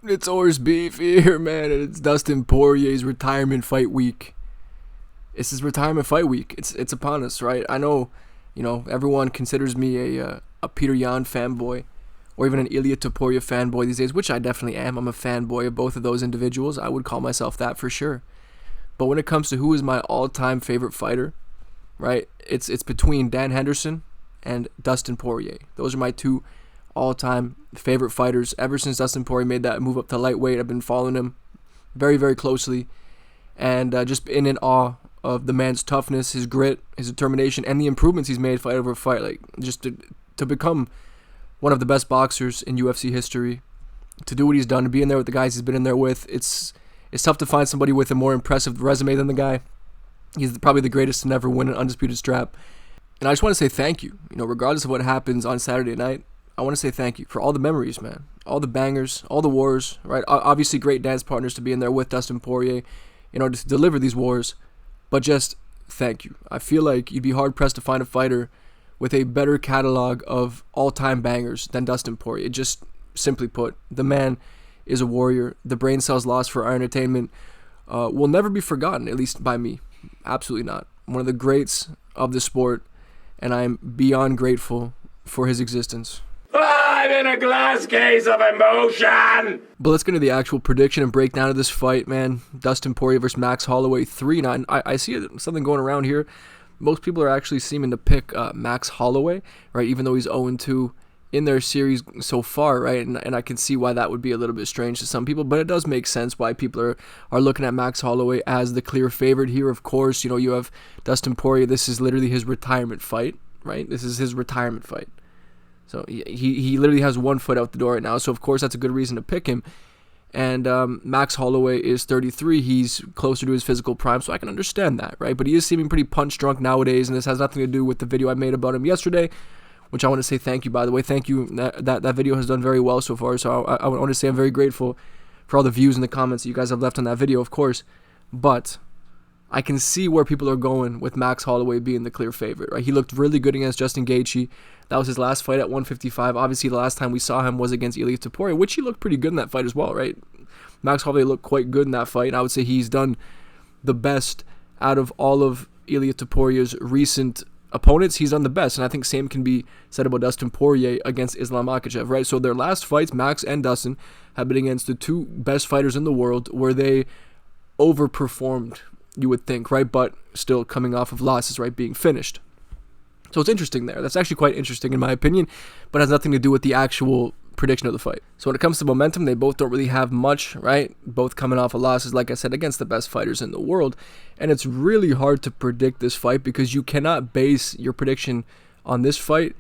It's Horse Beef here, man, and it's Dustin Poirier's retirement fight week. It's his retirement fight week. It's upon us, right? I know, everyone considers me a Peter Yan fanboy, or even an Ilia Topuria fanboy these days, which I definitely am. I'm a fanboy of both of those individuals. I would call myself that for sure. But when it comes to who is my all-time favorite fighter, right? It's between Dan Henderson and Dustin Poirier. Those are my two all-time favorite fighters. Ever since Dustin Poirier made that move up to lightweight, I've been following him very, very closely, and just in awe of the man's toughness, his grit, his determination, and the improvements he's made fight over fight. Like, just to become one of the best boxers in UFC history, to do what he's done, to be in there with the guys he's been in there with. It's tough to find somebody with a more impressive resume than the guy. He's probably the greatest to never win an undisputed strap. And I just want to say thank you. Regardless of what happens on Saturday night, I want to say thank you for all the memories, man. All the bangers, all the wars, right? Obviously great dance partners to be in there with Dustin Poirier in order to deliver these wars. But just thank you. I feel like you'd be hard-pressed to find a fighter with a better catalog of all-time bangers than Dustin Poirier. Just simply put, the man is a warrior. The brain cells lost for our entertainment will never be forgotten, at least by me. Absolutely not. One of the greats of the sport, and I am beyond grateful for his existence. I'm in a glass case of emotion! But let's get into the actual prediction and breakdown of this fight, man. Dustin Poirier versus Max Holloway, 3-9. I see something going around here. Most people are actually seeming to pick Max Holloway, right? Even though he's 0-2 in their series so far, right? And I can see why that would be a little bit strange to some people, but it does make sense why people are looking at Max Holloway as the clear favorite here. Of course, you have Dustin Poirier. This is literally his retirement fight, right? This is his retirement fight. So he literally has one foot out the door right now. So, of course, that's a good reason to pick him. And Max Holloway is 33. He's closer to his physical prime, so I can understand that, right? But he is seeming pretty punch-drunk nowadays, and this has nothing to do with the video I made about him yesterday, which I want to say thank you, by the way. Thank you. That video has done very well so far, so I want to say I'm very grateful for all the views and the comments that you guys have left on that video, of course. But I can see where people are going with Max Holloway being the clear favorite, right? He looked really good against Justin Gaethje. That was his last fight at 155. Obviously, the last time we saw him was against Ilia Topuria, which he looked pretty good in that fight as well, right? Max Holloway looked quite good in that fight, and I would say he's done the best out of all of Ilia Topuria's recent opponents. He's done the best, and I think same can be said about Dustin Poirier against Islam Makhachev, right? So their last fights, Max and Dustin, have been against the two best fighters in the world, where they overperformed, you would think, right? But still coming off of losses, right? Being finished. So it's interesting there. That's actually quite interesting in my opinion, but has nothing to do with the actual prediction of the fight. So when it comes to momentum, they both don't really have much, right? Both coming off of losses, like I said, against the best fighters in the world. And it's really hard to predict this fight because you cannot base your prediction on this fight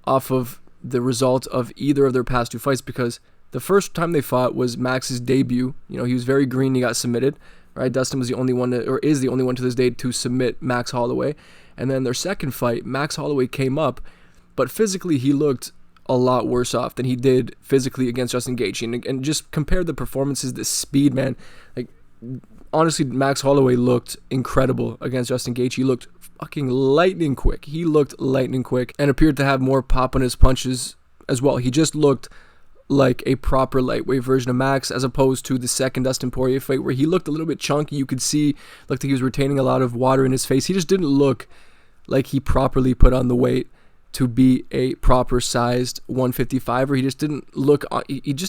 off of the result of either of their past two fights, because the first time they fought was Max's debut. He was very green. He got submitted, right? Dustin was the only one is the only one to this day to submit Max Holloway. And then their second fight, Max Holloway came up, but physically he looked a lot worse off than he did physically against Justin Gaethje. And just compare the performances, the speed, man. Like, honestly, Max Holloway looked incredible against Justin Gaethje. He looked fucking lightning quick. He looked lightning quick and appeared to have more pop on his punches as well. He just looked like a proper lightweight version of Max, as opposed to the second Dustin Poirier fight where he looked a little bit chunky. You could see, looked like he was retaining a lot of water in his face. He just didn't look like he properly put on the weight to be a proper sized 155er. He just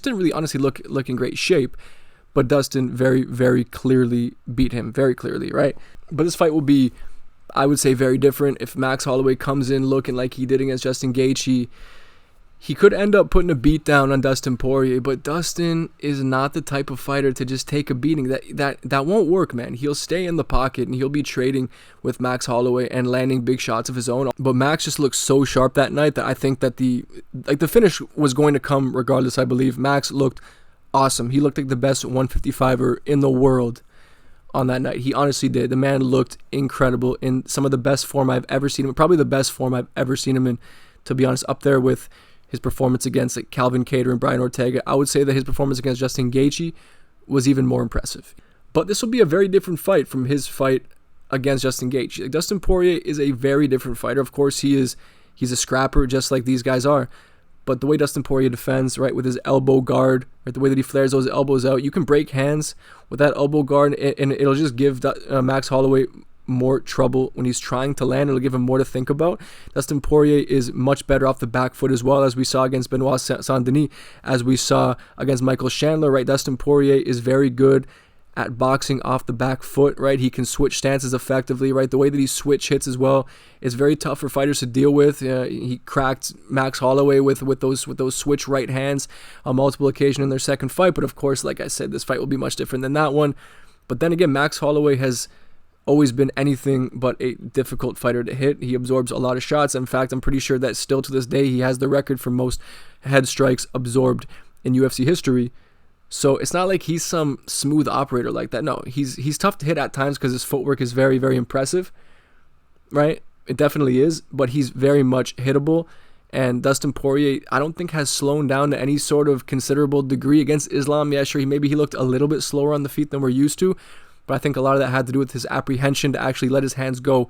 didn't really honestly look in great shape. But Dustin very, very clearly beat him, very clearly, right? But this fight will be, I would say, very different. If Max Holloway comes in looking like he did against Justin Gaethje, he could end up putting a beat down on Dustin Poirier, but Dustin is not the type of fighter to just take a beating. That won't work, man. He'll stay in the pocket and he'll be trading with Max Holloway and landing big shots of his own. But Max just looked so sharp that night that I think that the finish was going to come regardless, I believe. Max looked awesome. He looked like the best 155er in the world on that night. He honestly did. The man looked incredible in some of the best form I've ever seen him. Probably the best form I've ever seen him in, to be honest, up there with his performance against Calvin Kattar and Brian Ortega. I would say that his performance against Justin Gaethje was even more impressive. But this will be a very different fight from his fight against Justin Gaethje. Dustin Poirier is a very different fighter. Of course, he's a scrapper just like these guys are. But the way Dustin Poirier defends, right, with his elbow guard, right, the way that he flares those elbows out, you can break hands with that elbow guard, and it'll just give Max Holloway more trouble when he's trying to land. It'll give him more to think about. Dustin Poirier is much better off the back foot as well, as we saw against Benoit Saint-Denis, as we saw against Michael Chandler, right? Dustin Poirier is very good at boxing off the back foot, right? He can switch stances effectively, right? The way that he switch hits as well is very tough for fighters to deal with. He cracked Max Holloway with those switch right hands on multiple occasions in their second fight, but of course, like I said, this fight will be much different than that one. But then again, Max Holloway has always been anything but a difficult fighter to hit. He absorbs a lot of shots. In fact, I'm pretty sure that still to this day, he has the record for most head strikes absorbed in UFC history. So it's not like he's some smooth operator like that. No, he's tough to hit at times because his footwork is very, very impressive, right? It definitely is, but he's very much hittable. And Dustin Poirier, I don't think has slowed down to any sort of considerable degree against Islam. Yeah, sure, he looked a little bit slower on the feet than we're used to, but I think a lot of that had to do with his apprehension to actually let his hands go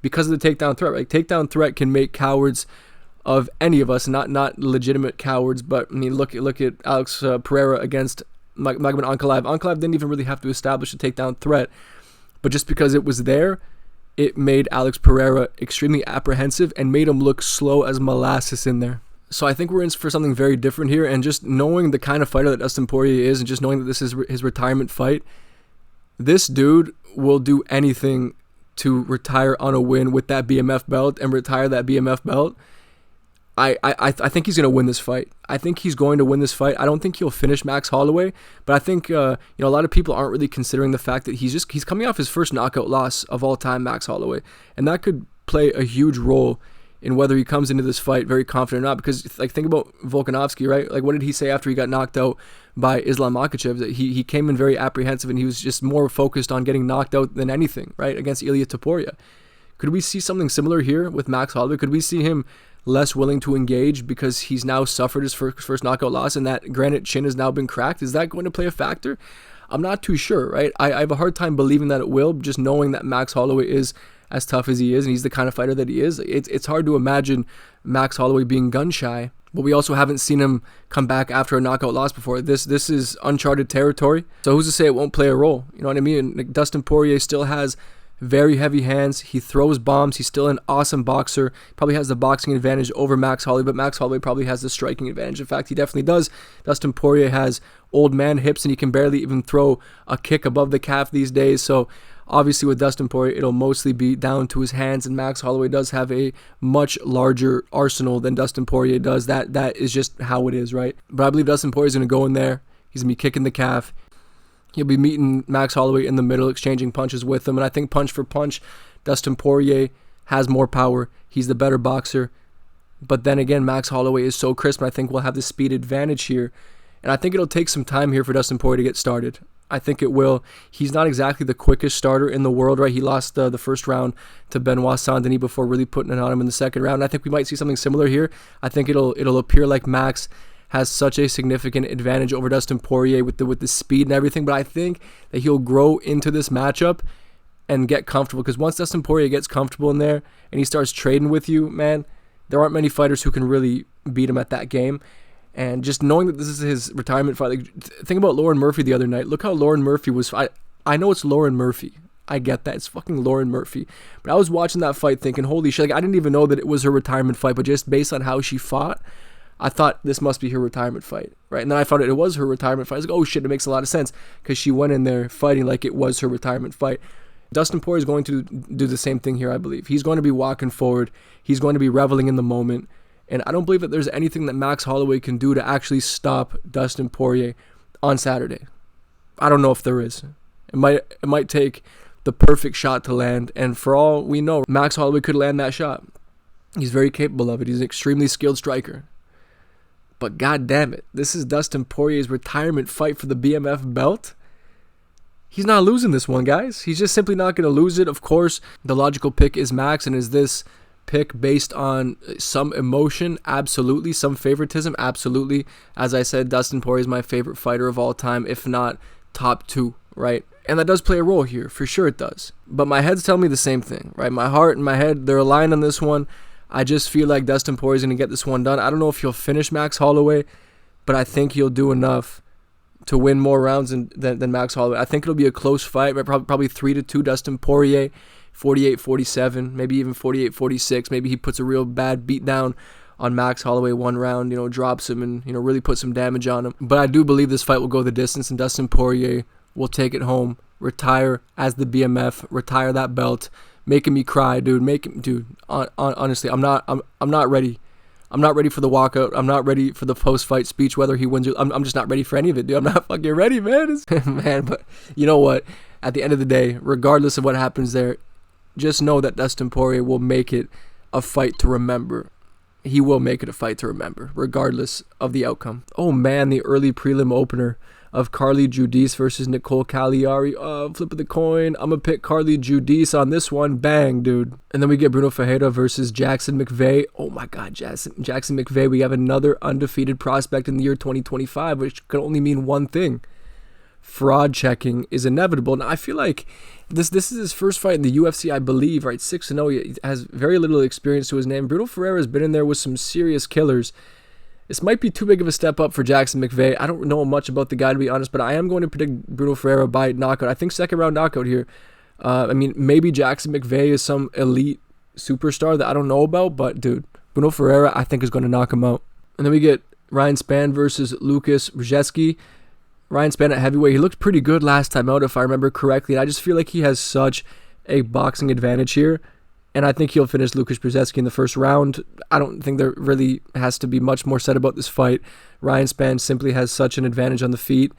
because of the takedown threat. Like, takedown threat can make cowards of any of us, not legitimate cowards. But I mean, look at Alex Pereira against Magomed Ankalaev. Ankalaev didn't even really have to establish a takedown threat, but just because it was there, it made Alex Pereira extremely apprehensive and made him look slow as molasses in there. So I think we're in for something very different here, and just knowing the kind of fighter that Dustin Poirier is, and just knowing that this is his retirement fight, this dude will do anything to retire on a win with that BMF belt and retire that BMF belt. I think he's going to win this fight. I think he's going to win this fight. I don't think he'll finish Max Holloway, but I think a lot of people aren't really considering the fact that he's coming off his first knockout loss of all time, Max Holloway, and that could play a huge role in whether he comes into this fight very confident or not. Because like, think about Volkanovski, right? Like, what did he say after he got knocked out by Islam Makhachev? That he came in very apprehensive and he was just more focused on getting knocked out than anything, right? Against Ilia Topuria. Could we see something similar here with Max Holloway? Could we see him less willing to engage because he's now suffered his first knockout loss and that granite chin has now been cracked? Is that going to play a factor? I'm not too sure, right? I have a hard time believing that it will, just knowing that Max Holloway is as tough as he is and he's the kind of fighter that he is. It's hard to imagine Max Holloway being gun shy, but we also haven't seen him come back after a knockout loss before. This is uncharted territory, so who's to say it won't play a role? You know what I mean? Dustin Poirier still has very heavy hands. He throws bombs. He's still an awesome boxer. Probably has the boxing advantage over Max Holloway, but Max Holloway probably has the striking advantage. In fact, he definitely does. Dustin Poirier has old man hips and he can barely even throw a kick above the calf these days. So obviously with Dustin Poirier, it'll mostly be down to his hands, and Max Holloway does have a much larger arsenal than Dustin Poirier does. That is just how it is, right? But I believe Dustin Poirier is going to go in there. He's going to be kicking the calf. He'll be meeting Max Holloway in the middle, exchanging punches with him. And I think punch for punch, Dustin Poirier has more power. He's the better boxer. But then again, Max Holloway is so crisp, and I think we'll have the speed advantage here. And I think it'll take some time here for Dustin Poirier to get started. I think it will. He's not exactly the quickest starter in the world, right? He lost the first round to Benoit Saint-Denis before really putting it on him in the second round. And I think we might see something similar here. I think it'll appear like Max has such a significant advantage over Dustin Poirier with the speed and everything, but I think that he'll grow into this matchup and get comfortable, because once Dustin Poirier gets comfortable in there and he starts trading with you, man, there aren't many fighters who can really beat him at that game. And just knowing that this is his retirement fight, like, think about Lauren Murphy the other night. Look how Lauren Murphy was. I know it's Lauren Murphy. I get that. It's fucking Lauren Murphy. But I was watching that fight thinking, holy shit, like, I didn't even know that it was her retirement fight, but just based on how she fought, I thought this must be her retirement fight, right? And then I found out it was her retirement fight. I was like, oh shit, it makes a lot of sense, because she went in there fighting like it was her retirement fight. Dustin Poirier is going to do the same thing here, I believe. He's going to be walking forward. He's going to be reveling in the moment. And I don't believe that there's anything that Max Holloway can do to actually stop Dustin Poirier on Saturday. I don't know if there is. It might take the perfect shot to land. And for all we know, Max Holloway could land that shot. He's very capable of it. He's an extremely skilled striker. But god damn it, this is Dustin Poirier's retirement fight for the BMF belt. He's not losing this one, guys. He's just simply not going to lose it. Of course, the logical pick is Max, and is this pick based on some emotion? Absolutely. Some favoritism? Absolutely. As I said, Dustin Poirier is my favorite fighter of all time, if not top two, right? And that does play a role here. For sure it does. But my head's telling me the same thing, right? My heart and my head, they're aligned on this one. I just feel like Dustin Poirier is going to get this one done. I don't know if he'll finish Max Holloway, but I think he'll do enough to win more rounds than Max Holloway. I think it'll be a close fight, probably 3-2 Dustin Poirier, 48-47, maybe even 48-46. Maybe he puts a real bad beat down on Max Holloway one round, drops him and, really put some damage on him. But I do believe this fight will go the distance and Dustin Poirier will take it home, retire as the BMF, retire that belt, making me cry, dude. Honestly, I'm not ready. I'm not ready for the walkout. I'm not ready for the post-fight speech, whether he wins or I'm just not ready for any of it, dude. I'm not fucking ready, man. Man, but you know what? At the end of the day, regardless of what happens there, just know that Dustin Poirier will make it a fight to remember. He will make it a fight to remember, regardless of the outcome. Oh man, the early prelim opener of Carly Giudice versus Nicole Cagliari. Flip of the coin. I'm going to pick Carly Giudice on this one. Bang, dude. And then we get Bruno Ferreira versus Jackson McVeigh. Oh my God, Jackson McVeigh. We have another undefeated prospect in the year 2025, which can only mean one thing. Fraud checking is inevitable. Now, I feel like this is his first fight in the UFC, I believe, right? 6-0. He has very little experience to his name. Bruno Ferreira has been in there with some serious killers. This might be too big of a step up for Jackson McVeigh. I don't know much about the guy, to be honest, but I am going to predict Bruno Ferreira by knockout. I think second round knockout here. Maybe Jackson McVeigh is some elite superstar that I don't know about, but dude, Bruno Ferreira I think is going to knock him out. And then we get Ryan Spann versus Lucas Brzeski. Ryan Spann at heavyweight. He looked pretty good last time out, if I remember correctly, and I just feel like he has such a boxing advantage here. And I think he'll finish Lucas Brzeski in the first round. I don't think there really has to be much more said about this fight. Ryan Spann simply has such an advantage on the feet,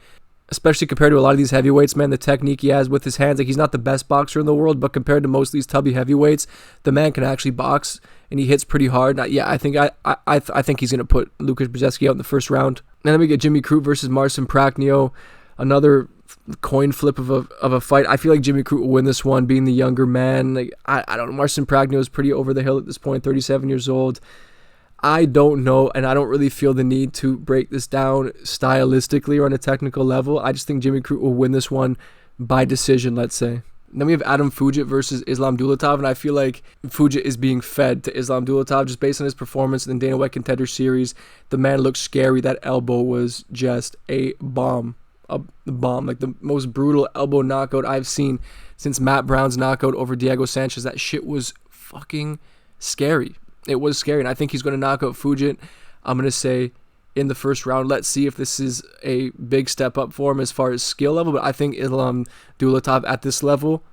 especially compared to a lot of these heavyweights, man. The technique he has with his hands, like he's not the best boxer in the world, but compared to most of these tubby heavyweights, the man can actually box, and he hits pretty hard. I think he's going to put Lucas Brzeski out in the first round. And then we get Jimmy Crute versus Marcin Prachnio, another coin flip of a fight. I feel like Jimmy Crute will win this one, being the younger man. Like I don't know. Marcin Prachnio is pretty over the hill at this point, 37 years old. I don't know, and I don't really feel the need to break this down stylistically or on a technical level. I just think Jimmy Crute will win this one by decision, let's say. Then we have Adam Fugitt versus Islam Dulatov, and I feel like Fugitt is being fed to Islam Dulatov just based on his performance in the Dana White Contender Series. The man looked scary. That elbow was just a bomb. Like the most brutal elbow knockout I've seen since Matt Brown's knockout over Diego Sanchez. That shit was fucking scary. It was scary, and I think he's going to knock out Fugitt. I'm going to say in the first round. Let's see if this is a big step up for him as far as skill level, but I think Islam Dulatov at this level,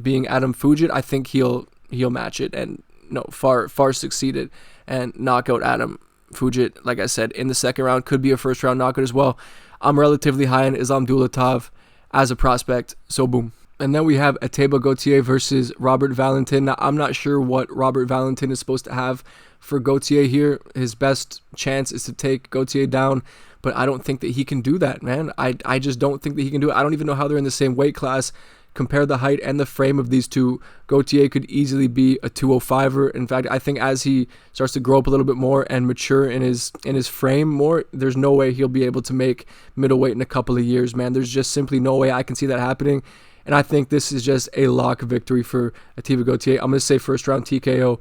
being Adam Fugitt, I think he'll match it and far succeed it and knock out Adam Fugitt. Like I said, in the second round, could be a first round knockout as well. I'm relatively high on Islam Dulatov as a prospect, so boom. And then we have Ateba Gautier versus Robert Valentin. Now, I'm not sure what Robert Valentin is supposed to have for Gautier here. His best chance is to take Gautier down, but I don't think that he can do that, man. I just don't think that he can do it. I don't even know how they're in the same weight class. Compare the height and the frame of these two. Gautier could easily be a 205er. In fact, I think as he starts to grow up a little bit more and mature in his frame more, there's no way he'll be able to make middleweight in a couple of years, man. There's just simply no way I can see that happening. And I think this is just a lock victory for Ateba Gautier. I'm going to say first round TKO.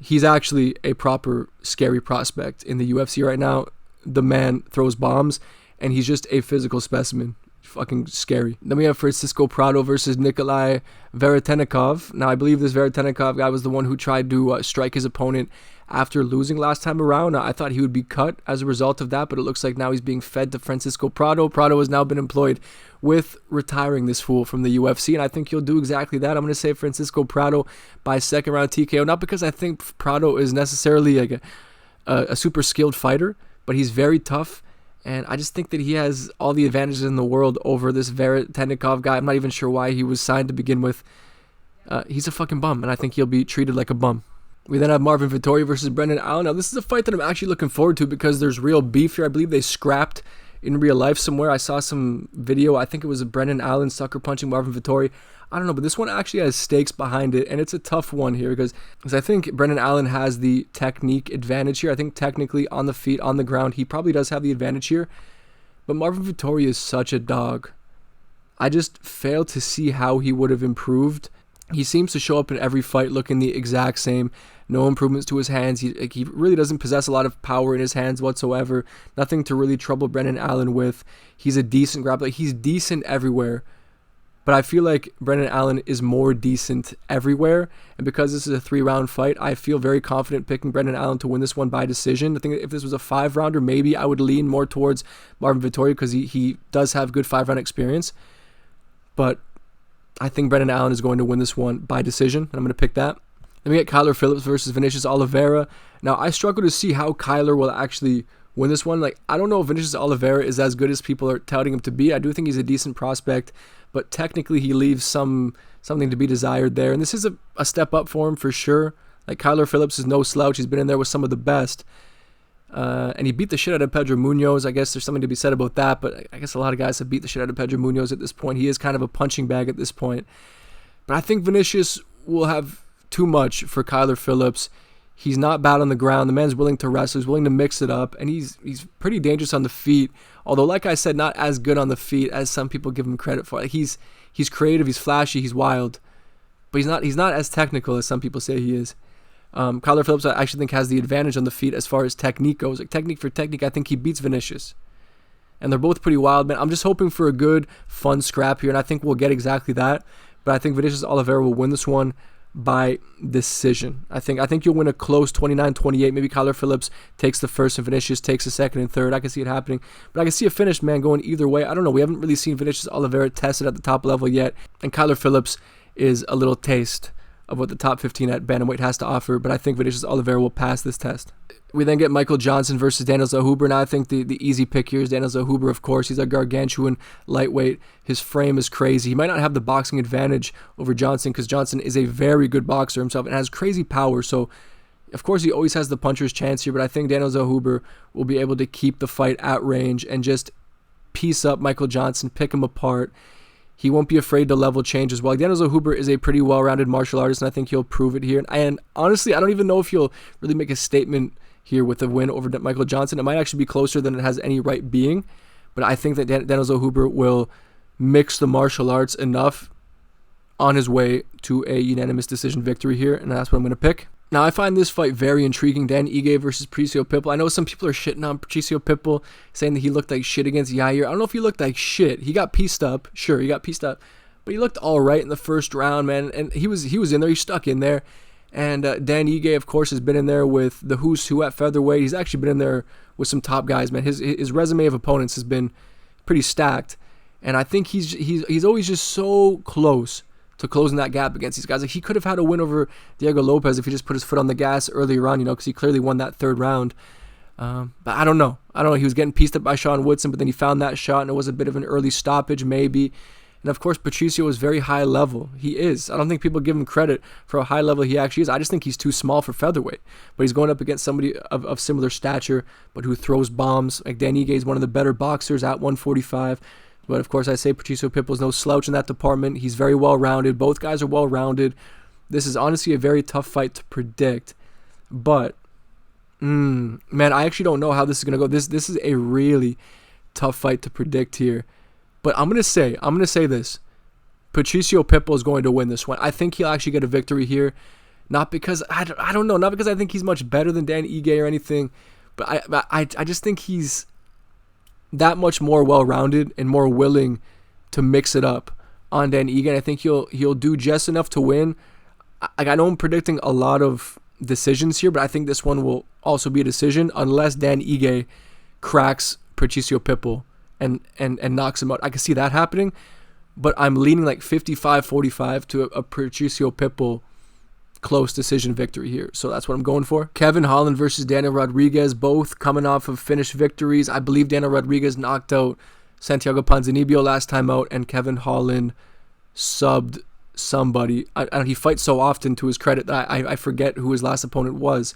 He's actually a proper scary prospect in the UFC right now. The man throws bombs, and he's just a physical specimen. Fucking scary. Then we have Francisco Prado versus Nikolai Veretennikov. Now, I believe this Veretennikov guy was the one who tried to strike his opponent after losing last time around. I thought he would be cut as a result of that, but it looks like now he's being fed to Francisco Prado. Prado has now been employed with retiring this fool from the UFC, and I think he'll do exactly that. I'm going to say Francisco Prado by second round TKO, not because I think Prado is necessarily like a super skilled fighter, but he's very tough. And I just think that he has all the advantages in the world over this Veretennikov guy. I'm not even sure why he was signed to begin with. He's a fucking bum, and I think he'll be treated like a bum. We then have Marvin Vettori versus Brendan Allen. Now, this is a fight that I'm actually looking forward to because there's real beef here. I believe they scrapped in real life somewhere. I saw some video. I think it was a Brendan Allen sucker punching Marvin Vettori. I don't know, but this one actually has stakes behind it, and it's a tough one here because I think Brendan Allen has the technique advantage here. I think technically on the feet, on the ground, he probably does have the advantage here, but Marvin Vettori is such a dog. I just fail to see how he would have improved. He seems to show up in every fight looking the exact same, no improvements to his hands. He really doesn't possess a lot of power in his hands whatsoever. Nothing to really trouble Brendan Allen with. He's a decent grappler. He's decent everywhere. But I feel like Brendan Allen is more decent everywhere. And because this is a 3-round fight, I feel very confident picking Brendan Allen to win this one by decision. I think if this was a 5-rounder, maybe I would lean more towards Marvin Vettori because he does have good 5-round experience. But I think Brendan Allen is going to win this one by decision, and I'm going to pick that. Then we get Kyler Phillips versus Vinicius Oliveira. Now, I struggle to see how Kyler will actually win this one. Like, I don't know if Vinicius Oliveira is as good as people are touting him to be. I do think he's a decent prospect, but technically he leaves something to be desired there. And this is a step up for him for sure. Like, Kyler Phillips is no slouch. He's been in there with some of the best. And he beat the shit out of Pedro Munoz. I guess there's something to be said about that, but I guess a lot of guys have beat the shit out of Pedro Munoz at this point. He is kind of a punching bag at this point. But I think Vinicius will have too much for Kyler Phillips. He's not bad on the ground. The man's willing to wrestle. He's willing to mix it up, and he's pretty dangerous on the feet. Although, like I said, not as good on the feet as some people give him credit for. Like, he's creative, he's flashy, he's wild, but he's not as technical as some people say he is. Kyler Phillips, I actually think, has the advantage on the feet as far as technique goes. Like, technique for technique, I think he beats Vinicius. And they're both pretty wild, man. I'm just hoping for a good, fun scrap here, and I think we'll get exactly that. But I think Vinicius Oliveira will win this one by decision. I think you'll win a close 29-28. Maybe Kyler Phillips takes the first and Vinicius takes the second and third. I can see it happening. But I can see a finish, man, going either way. I don't know. We haven't really seen Vinicius Oliveira tested at the top level yet. And Kyler Phillips is a little taste of what the top 15 at bantamweight has to offer. But I think Vinicius Oliveira will pass this test. We then get Michael Johnson versus Daniel Zellhuber. Now I think the easy pick here is Daniel Zellhuber, of course. He's a gargantuan lightweight. His frame is crazy. He might not have the boxing advantage over Johnson because Johnson is a very good boxer himself and has crazy power. So, of course, he always has the puncher's chance here, but I think Daniel Zellhuber will be able to keep the fight at range and just piece up Michael Johnson, pick him apart. He won't be afraid to level change as well. Daniel Zellhuber is a pretty well-rounded martial artist, and I think he'll prove it here. And honestly, I don't even know if he'll really make a statement here with a win over Michael Johnson. It might actually be closer than it has any right being, but I think that Daniel Zellhuber will mix the martial arts enough on his way to a unanimous decision victory here, and that's what I'm going to pick. Now, I find this fight very intriguing. Dan Ige versus Patricio Pitbull. I know some people are shitting on Patricio Pitbull, saying that he looked like shit against Yair. I don't know if he looked like shit. He got pieced up. Sure, he got pieced up, but he looked all right in the first round, man, and he was in there. He stuck in there. And Dan Ige, of course, has been in there with the who's who at featherweight. He's actually been in there with some top guys, man. His resume of opponents has been pretty stacked, and I think he's always just so close to closing that gap against these guys. Like, he could have had a win over Diego Lopez if he just put his foot on the gas earlier on, because he clearly won that third round. But I don't know. He was getting pieced up by Sean Woodson, but then he found that shot, and it was a bit of an early stoppage, maybe. And of course, Patricio is very high level. He is. I don't think people give him credit for how high level he actually is. I just think he's too small for featherweight. But he's going up against somebody of similar stature, but who throws bombs. Like, Dan Ige is one of the better boxers at 145. But of course, I say Patricio Pitbull is no slouch in that department. He's very well-rounded. Both guys are well-rounded. This is honestly a very tough fight to predict. But, man, I actually don't know how this is going to go. This is a really tough fight to predict here. But I'm gonna say this: Patricio Pitbull is going to win this one. I think he'll actually get a victory here, not because I don't know, not because I think he's much better than Dan Ige or anything, but I just think he's that much more well-rounded and more willing to mix it up on Dan Ige. And I think he'll do just enough to win. I know I'm predicting a lot of decisions here, but I think this one will also be a decision unless Dan Ige cracks Patricio Pitbull and knocks him out. I can see that happening, but I'm leaning like 55-45 to a Patricio Pitbull close decision victory here. So that's what I'm going for. Kevin Holland versus Daniel Rodriguez, both coming off of finished victories. I believe Daniel Rodriguez knocked out Santiago Ponzinibbio last time out, and Kevin Holland subbed somebody. He fights so often, to his credit, that I forget who his last opponent was.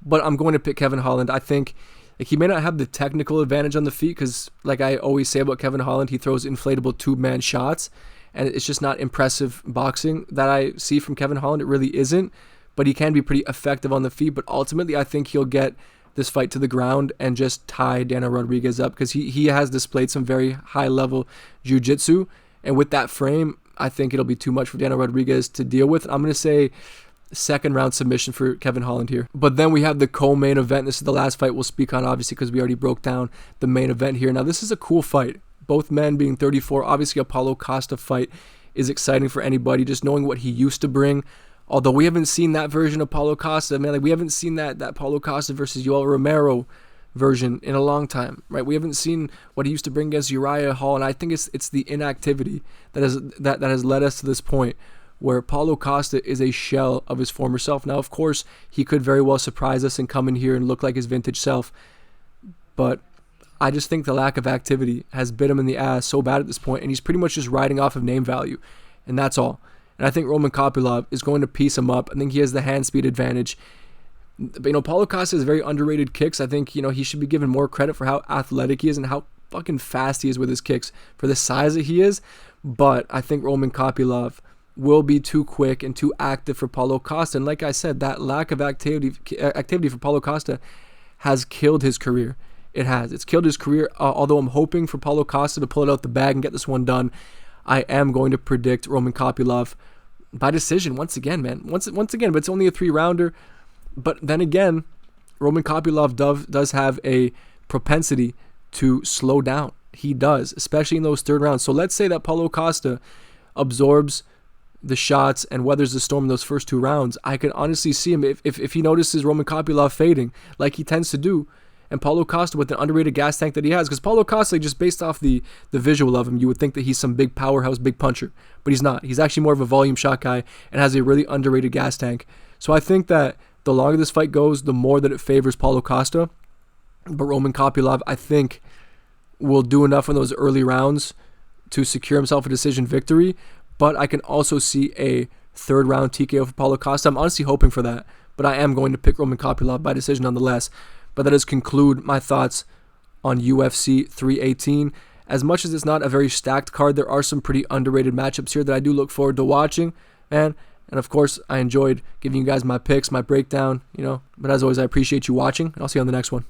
But I'm going to pick Kevin Holland. I think he may not have the technical advantage on the feet because, like I always say about Kevin Holland, he throws inflatable tube-man shots, and it's just not impressive boxing that I see from Kevin Holland. It really isn't, but he can be pretty effective on the feet. But ultimately, I think he'll get this fight to the ground and just tie Daniel Rodriguez up because he has displayed some very high-level jiu-jitsu, and with that frame, I think it'll be too much for Daniel Rodriguez to deal with. I'm going to say second round submission for Kevin Holland here. But then we have the co-main event. This is the last fight we'll speak on, obviously, because we already broke down the main event here. Now, this is a cool fight. Both men being 34. Obviously, a Paulo Costa fight is exciting for anybody, just knowing what he used to bring. Although we haven't seen that version of Paulo Costa, man. Like, we haven't seen that Paulo Costa versus Yoel Romero version in a long time, right? We haven't seen what he used to bring against Uriah Hall, and I think it's the inactivity that has led us to this point where Paulo Costa is a shell of his former self. Now, of course, he could very well surprise us and come in here and look like his vintage self, but I just think the lack of activity has bit him in the ass so bad at this point, and he's pretty much just riding off of name value, and that's all. And I think Roman Kopylov is going to piece him up. I think he has the hand speed advantage. But, Paulo Costa has very underrated kicks. I think, he should be given more credit for how athletic he is and how fucking fast he is with his kicks for the size that he is. But I think Roman Kopylov will be too quick and too active for Paulo Costa. And like I said, that lack of activity for Paulo Costa has killed his career. It has. It's killed his career. Although I'm hoping for Paulo Costa to pull it out the bag and get this one done, I am going to predict Roman Kopylov by decision once again, man. Once again, but it's only a 3-rounder. But then again, Roman Kopylov does have a propensity to slow down. He does, especially in those third rounds. So let's say that Paulo Costa absorbs the shots and weathers the storm in those first 2 rounds. I can honestly see him, if he notices Roman Kopylov fading, like he tends to do, and Paulo Costa with an underrated gas tank that he has, because Paulo Costa, just based off the visual of him, you would think that he's some big powerhouse, big puncher, but he's not. He's actually more of a volume shot guy and has a really underrated gas tank. So I think that the longer this fight goes, the more that it favors Paulo Costa. But Roman Kopylov, I think, will do enough in those early rounds to secure himself a decision victory. But I can also see a 3rd round TKO for Paulo Costa. I'm honestly hoping for that. But I am going to pick Roman Kopylov by decision nonetheless. But that does conclude my thoughts on UFC 318. As much as it's not a very stacked card, there are some pretty underrated matchups here that I do look forward to watching, man. And of course, I enjoyed giving you guys my picks, my breakdown, But as always, I appreciate you watching, and I'll see you on the next one.